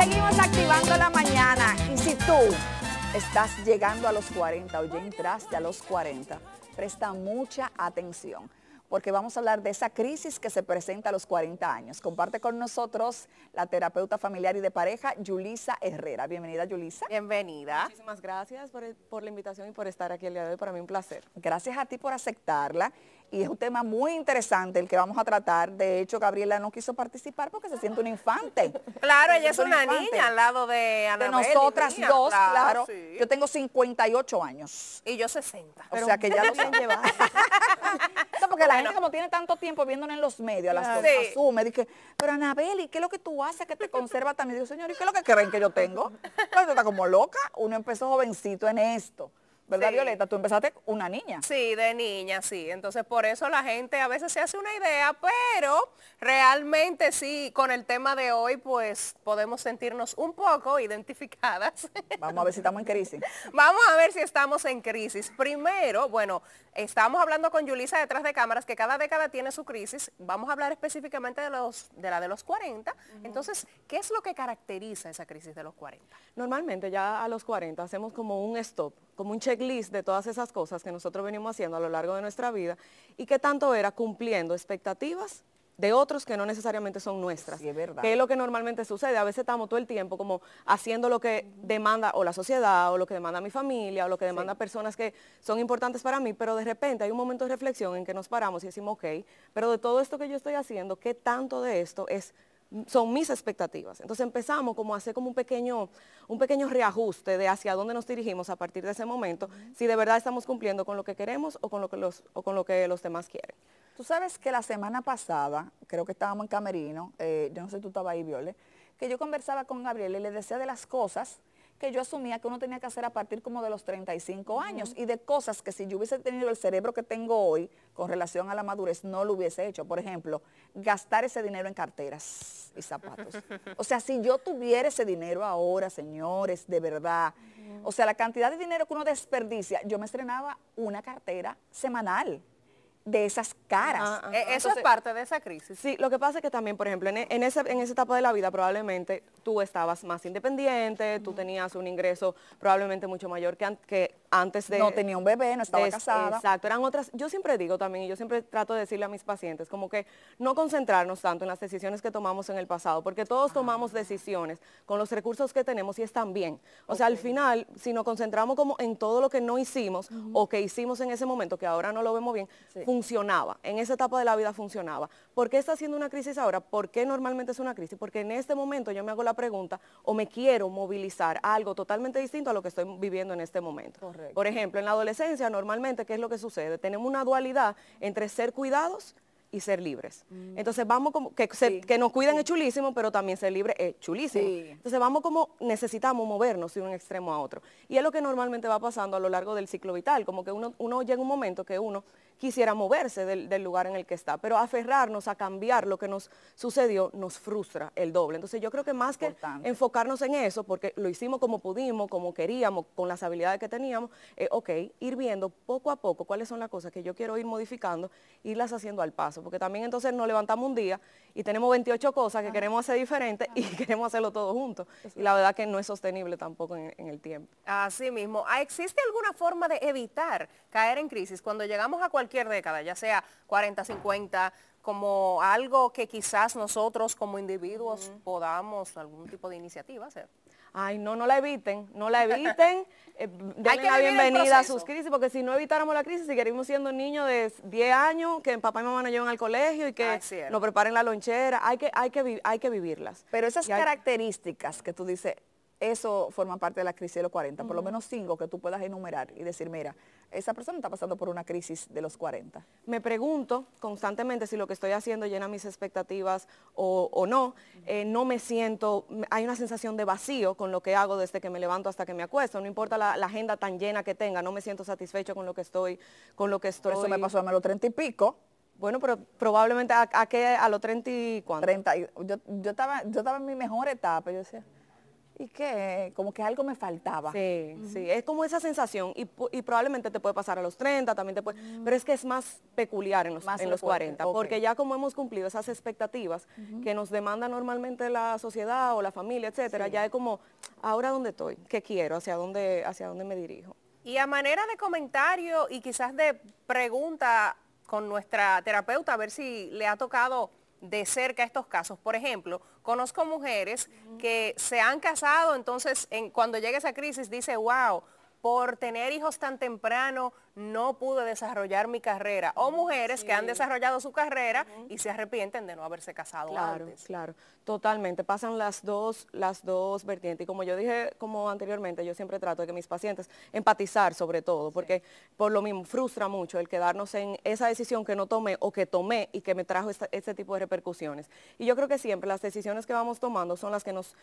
Seguimos activando la mañana y si tú estás llegando a los 40 o ya entraste a los 40, presta mucha atención porque vamos a hablar de esa crisis que se presenta a los 40 años. Comparte con nosotros la terapeuta familiar y de pareja, Yulisa Herrera. Bienvenida, Yulisa. Bienvenida. Muchísimas gracias por la invitación y por estar aquí el día de hoy. Para mí un placer. Gracias a ti por aceptarla. Y es un tema muy interesante el que vamos a tratar. De hecho, Gabriela no quiso participar porque se siente un infante. Claro, ella es una niña al lado de Anabel. De nosotras mía, dos, claro. Sí. Yo tengo 58 años. Y yo 60. O sea que ya lo bien llevado. No, porque la gente como tiene tanto tiempo viéndonos en los medios, las cosas Sí. asume, dice, pero Anabel, ¿y qué es lo que tú haces que te conserva también? Digo, señor, ¿y qué es lo que creen que yo tengo? Claro, tú estás como loca. Uno empezó jovencito en esto. ¿Verdad, Sí. Violeta? Tú empezaste una niña. Sí, de niña, sí. Entonces, por eso la gente a veces se hace una idea, pero realmente sí, con el tema de hoy, pues podemos sentirnos un poco identificadas. Vamos a ver si estamos en crisis. Vamos a ver si estamos en crisis. Primero, bueno, estamos hablando con Yulisa detrás de cámaras que cada década tiene su crisis. Vamos a hablar específicamente de la de los 40. Entonces, ¿qué es lo que caracteriza esa crisis de los 40? Normalmente ya a los 40 hacemos como un stop, como un checklist de todas esas cosas que nosotros venimos haciendo a lo largo de nuestra vida y que tanto era cumpliendo expectativas de otros que no necesariamente son nuestras. Sí, es verdad. Que es lo que normalmente sucede. A veces estamos todo el tiempo como haciendo lo que demanda o la sociedad o lo que demanda mi familia o lo que demanda personas que son importantes para mí, pero de repente hay un momento de reflexión en que nos paramos y decimos, ok, pero de todo esto que yo estoy haciendo, ¿qué tanto de esto son mis expectativas? Entonces empezamos como a hacer como un pequeño reajuste de hacia dónde nos dirigimos a partir de ese momento, si de verdad estamos cumpliendo con lo que queremos o con lo que los demás quieren. Tú sabes que la semana pasada, creo que estábamos en Camerino, yo no sé si tú estabas ahí, Viole, que yo conversaba con Gabriela y le decía de las cosas que yo asumía que uno tenía que hacer a partir como de los 35 años y de cosas que si yo hubiese tenido el cerebro que tengo hoy con relación a la madurez no lo hubiese hecho. Por ejemplo, gastar ese dinero en carteras y zapatos. O sea, si yo tuviera ese dinero ahora, señores, de verdad, o sea, la cantidad de dinero que uno desperdicia, yo me estrenaba una cartera semanal de esas caras. Eso es parte de esa crisis. Sí, lo que pasa es que también, por ejemplo, en esa etapa de la vida probablemente tú estabas más independiente, tú tenías un ingreso probablemente mucho mayor que antes de... No tenía un bebé, no estaba casada. Exacto, eran otras... Yo siempre digo también, y yo siempre trato de decirle a mis pacientes, como que no concentrarnos tanto en las decisiones que tomamos en el pasado, porque todos tomamos decisiones con los recursos que tenemos y están bien. O sea, al final, si nos concentramos como en todo lo que no hicimos o que hicimos en ese momento, que ahora no lo vemos bien, funcionaba, en esa etapa de la vida funcionaba. ¿Por qué está siendo una crisis ahora? ¿Por qué normalmente es una crisis? Porque en este momento yo me hago la pregunta o me quiero movilizar a algo totalmente distinto a lo que estoy viviendo en este momento. Correcto. Por ejemplo, en la adolescencia normalmente, ¿qué es lo que sucede? Tenemos una dualidad entre ser cuidados y ser libres. Entonces vamos como, que nos cuiden es chulísimo, pero también ser libre es chulísimo. Sí. Entonces vamos como, necesitamos movernos de un extremo a otro. Y es lo que normalmente va pasando a lo largo del ciclo vital, como que uno llega un momento que uno quisiera moverse del lugar en el que está, pero aferrarnos a cambiar lo que nos sucedió nos frustra el doble. Entonces yo creo que más que enfocarnos en eso, porque lo hicimos como pudimos, como queríamos, con las habilidades que teníamos, ok, ir viendo poco a poco cuáles son las cosas que yo quiero ir modificando, irlas haciendo al paso, porque también entonces nos levantamos un día y tenemos 28 cosas que queremos hacer diferentes y queremos hacerlo todo juntos. Y la verdad que no es sostenible tampoco en el tiempo. Así mismo. ¿Existe alguna forma de evitar caer en crisis cuando llegamos a cualquier década, ya sea 40, 50, como algo que quizás nosotros como individuos podamos, algún tipo de iniciativa hacer? Ay, no la eviten, no la eviten. Denle la vivir el bienvenida a proceso. sus crisis, porque si no evitáramos la crisis, seguiríamos siendo niños de 10 años, que papá y mamá nos llevan al colegio y que cierto. nos preparen la lonchera. Hay que vivirlas. Pero esas Y hay- características que tú dices, eso forma parte de la crisis de los 40, por lo menos 5 que tú puedas enumerar y decir, mira, esa persona está pasando por una crisis de los 40. Me pregunto constantemente si lo que estoy haciendo llena mis expectativas o no. No me siento, hay una sensación de vacío con lo que hago desde que me levanto hasta que me acuesto. No importa la agenda tan llena que tenga, no me siento satisfecho con lo que estoy. Por eso me pasó a mí a los 30 y pico. Bueno, pero probablemente a los 30 y cuánto. 30, yo estaba en mi mejor etapa, yo decía, y que como que algo me faltaba. Sí, sí, es como esa sensación y probablemente te puede pasar a los 30, también te puede, pero es que es más peculiar en Más los fuerte, 40, ok. porque ya como hemos cumplido esas expectativas que nos demanda normalmente la sociedad o la familia, etcétera, ya es como, ahora dónde estoy, qué quiero, hacia dónde me dirijo. Y a manera de comentario y quizás de pregunta con nuestra terapeuta, a ver si le ha tocado de cerca estos casos. Por ejemplo, conozco mujeres que se han casado, entonces cuando llega esa crisis dice, wow, por tener hijos tan temprano no pude desarrollar mi carrera. O mujeres que han desarrollado su carrera y se arrepienten de no haberse casado Claro, antes. claro, totalmente. Pasan las dos vertientes. Y como yo dije como anteriormente, yo siempre trato de que mis pacientes empatizar sobre todo, porque por lo mismo frustra mucho el quedarnos en esa decisión que no tomé o que tomé y que me trajo este tipo de repercusiones. Y yo creo que siempre las decisiones que vamos tomando son las que nos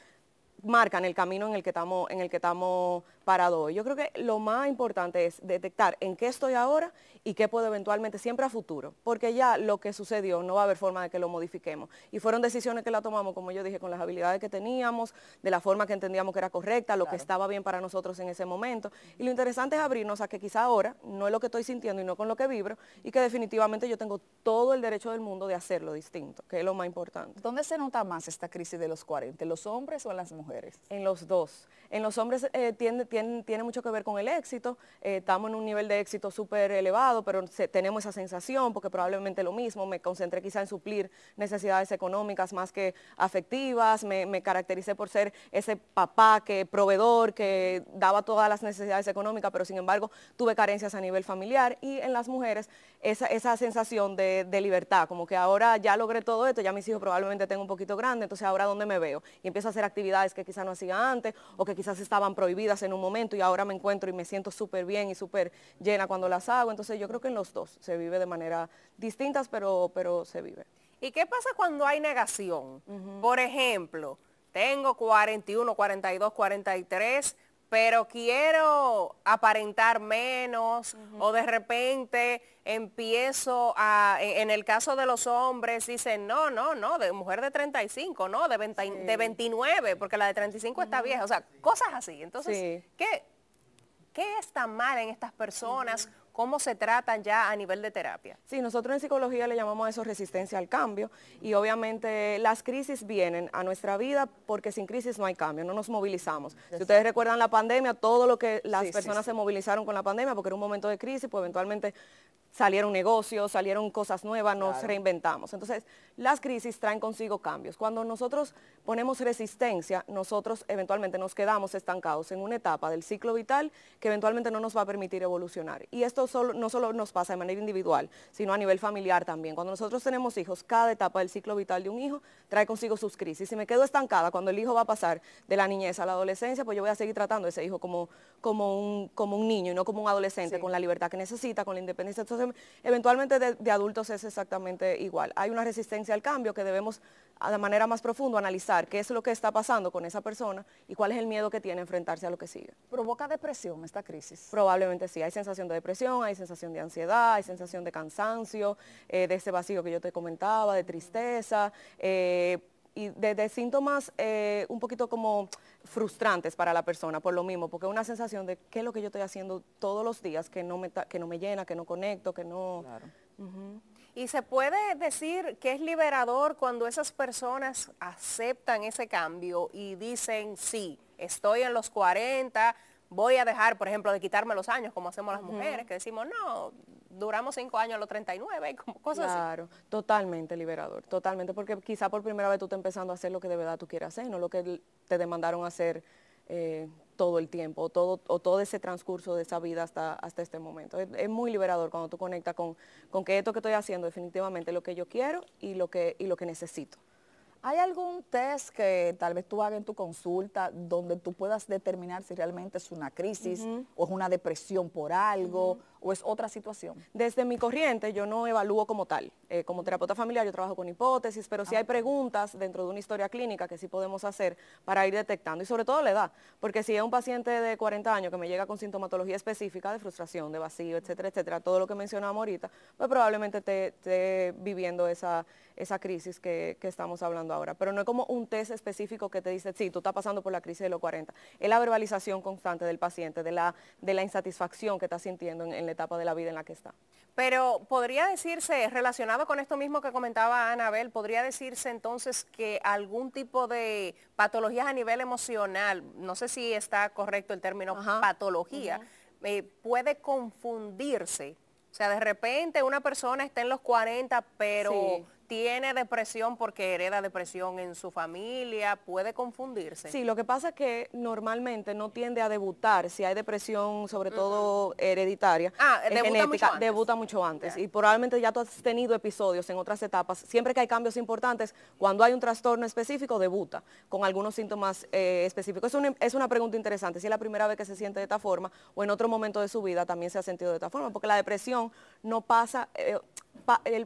marcan el camino en el que estamos parados hoy. Yo creo que lo más importante es detectar en qué estoy ahora y qué puedo eventualmente, siempre a futuro, porque ya lo que sucedió no va a haber forma de que lo modifiquemos. Y fueron decisiones que la tomamos, como yo dije, con las habilidades que teníamos, de la forma que entendíamos que era correcta, lo que estaba bien para nosotros en ese momento. Y lo interesante es abrirnos a que quizá ahora no es lo que estoy sintiendo y no con lo que vibro, y que definitivamente yo tengo todo el derecho del mundo de hacerlo distinto, que es lo más importante. ¿Dónde se nota más esta crisis de los 40? ¿En los hombres o en las mujeres? En los dos. En los hombres tiene mucho que ver con el éxito. Estamos en un nivel de éxito súper elevado, pero tenemos esa sensación, porque probablemente lo mismo, me concentré quizá en suplir necesidades económicas más que afectivas, me caractericé por ser ese papá proveedor, que daba todas las necesidades económicas, pero sin embargo tuve carencias a nivel familiar. Y en las mujeres esa sensación de libertad, como que ahora ya logré todo esto, ya mis hijos probablemente tengo un poquito grande, entonces ahora ¿dónde me veo? Y empiezo a hacer actividades que quizás no hacía antes o que quizás estaban prohibidas en un momento y ahora me encuentro y me siento súper bien y súper llena cuando las hago. Entonces yo creo que en los dos se vive de manera distintas, pero se vive. ¿Y qué pasa cuando hay negación? Por ejemplo, tengo 41, 42, 43, pero quiero aparentar menos, o de repente empiezo en el caso de los hombres, dicen, no, de mujer de 35, no, de 29, porque la de 35 está vieja, o sea, cosas así. Entonces, ¿qué está mal en estas personas? ¿Cómo se tratan ya a nivel de terapia? Sí, nosotros en psicología le llamamos a eso resistencia al cambio, y obviamente las crisis vienen a nuestra vida porque sin crisis no hay cambio, no nos movilizamos. Exacto. Si ustedes recuerdan la pandemia, todo lo que las personas se movilizaron con la pandemia, porque era un momento de crisis, pues eventualmente salieron negocios, salieron cosas nuevas, nos reinventamos. Entonces, las crisis traen consigo cambios. Cuando nosotros ponemos resistencia, nosotros eventualmente nos quedamos estancados en una etapa del ciclo vital que eventualmente no nos va a permitir evolucionar. Y esto no solo nos pasa de manera individual, sino a nivel familiar también. Cuando nosotros tenemos hijos, cada etapa del ciclo vital de un hijo trae consigo sus crisis. Si me quedo estancada cuando el hijo va a pasar de la niñez a la adolescencia, pues yo voy a seguir tratando a ese hijo como un niño y no como un adolescente, con la libertad que necesita, con la independencia. Entonces, eventualmente de adultos es exactamente igual. Hay una resistencia al cambio que debemos de manera más profunda analizar qué es lo que está pasando con esa persona y cuál es el miedo que tiene a enfrentarse a lo que sigue. ¿Provoca depresión esta crisis? Probablemente sí. Hay sensación de depresión, hay sensación de ansiedad, hay sensación de cansancio, de ese vacío que yo te comentaba, de tristeza, y de síntomas un poquito como frustrantes para la persona por lo mismo, porque es una sensación de qué es lo que yo estoy haciendo todos los días que no me llena, que no conecto, que no... Claro. Y se puede decir que es liberador cuando esas personas aceptan ese cambio y dicen, sí, estoy en los 40, voy a dejar, por ejemplo, de quitarme los años, como hacemos las mujeres, que decimos, no, duramos 5 años a los 39, como cosas así. Claro, totalmente liberador, totalmente, porque quizá por primera vez tú estás empezando a hacer lo que de verdad tú quieres hacer, no lo que te demandaron hacer todo el tiempo, o todo ese transcurso de esa vida hasta este momento. Es muy liberador cuando tú conectas con que esto que estoy haciendo definitivamente es lo que yo quiero y lo que necesito. ¿Hay algún test que tal vez tú hagas en tu consulta donde tú puedas determinar si realmente es una crisis o es una depresión por algo o es otra situación? Desde mi corriente yo no evalúo como tal. Como terapeuta familiar yo trabajo con hipótesis, pero sí hay preguntas dentro de una historia clínica que sí podemos hacer para ir detectando, y sobre todo la edad, porque si es un paciente de 40 años que me llega con sintomatología específica de frustración, de vacío, etcétera, etcétera, todo lo que mencionamos ahorita, pues probablemente esté viviendo esa esa crisis que estamos hablando ahora. Pero no es como un test específico que te dice, sí, tú estás pasando por la crisis de los 40. Es la verbalización constante del paciente, de la insatisfacción que está sintiendo en la etapa de la vida en la que está. Pero podría decirse, relacionado con esto mismo que comentaba Anabel, podría decirse entonces que algún tipo de patologías a nivel emocional, no sé si está correcto el término patología, puede confundirse. O sea, de repente una persona está en los 40, pero Sí. tiene depresión porque hereda depresión en su familia, puede confundirse. Sí, lo que pasa es que normalmente no tiende a debutar si hay depresión, sobre todo hereditaria, Debuta genética, mucho antes. debuta mucho antes. Ya. Y probablemente ya tú has tenido episodios en otras etapas. Siempre que hay cambios importantes, cuando hay un trastorno específico, debuta con algunos síntomas específicos. Es una pregunta interesante, si es la primera vez que se siente de esta forma o en otro momento de su vida también se ha sentido de esta forma, porque la depresión no pasa...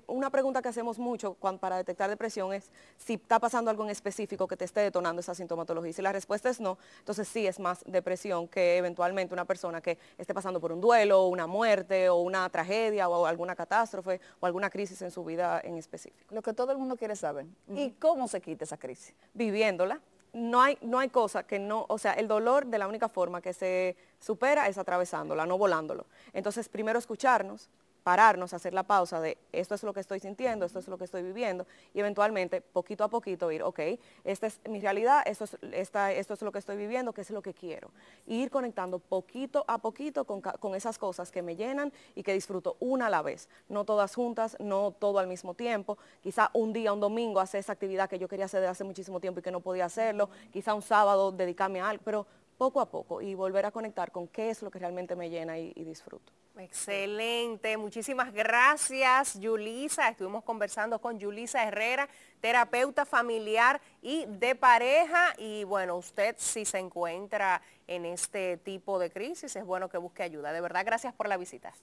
una pregunta que hacemos mucho para detectar depresión es si está pasando algo en específico que te esté detonando esa sintomatología. Y si la respuesta es no, entonces sí es más depresión que eventualmente una persona que esté pasando por un duelo, una muerte o una tragedia o alguna catástrofe o alguna crisis en su vida en específico. Lo que todo el mundo quiere saber. ¿Y cómo se quita esa crisis? Viviéndola. No hay cosa que no, o sea, el dolor de la única forma que se supera es atravesándola, no volándolo. Entonces, primero escucharnos, pararnos, hacer la pausa de esto es lo que estoy sintiendo, esto es lo que estoy viviendo y eventualmente, poquito a poquito, ir, ok, esta es mi realidad, esto es lo que estoy viviendo, qué es lo que quiero. Y ir conectando poquito a poquito con esas cosas que me llenan y que disfruto una a la vez, no todas juntas, no todo al mismo tiempo, quizá un día, un domingo, hacer esa actividad que yo quería hacer desde hace muchísimo tiempo y que no podía hacerlo, quizá un sábado dedicarme a algo, pero poco a poco y volver a conectar con qué es lo que realmente me llena y disfruto. Excelente, muchísimas gracias Yulisa. Estuvimos conversando con Yulisa Herrera, terapeuta familiar y de pareja. Y bueno, usted si se encuentra en este tipo de crisis, es bueno que busque ayuda. De verdad, gracias por la visita.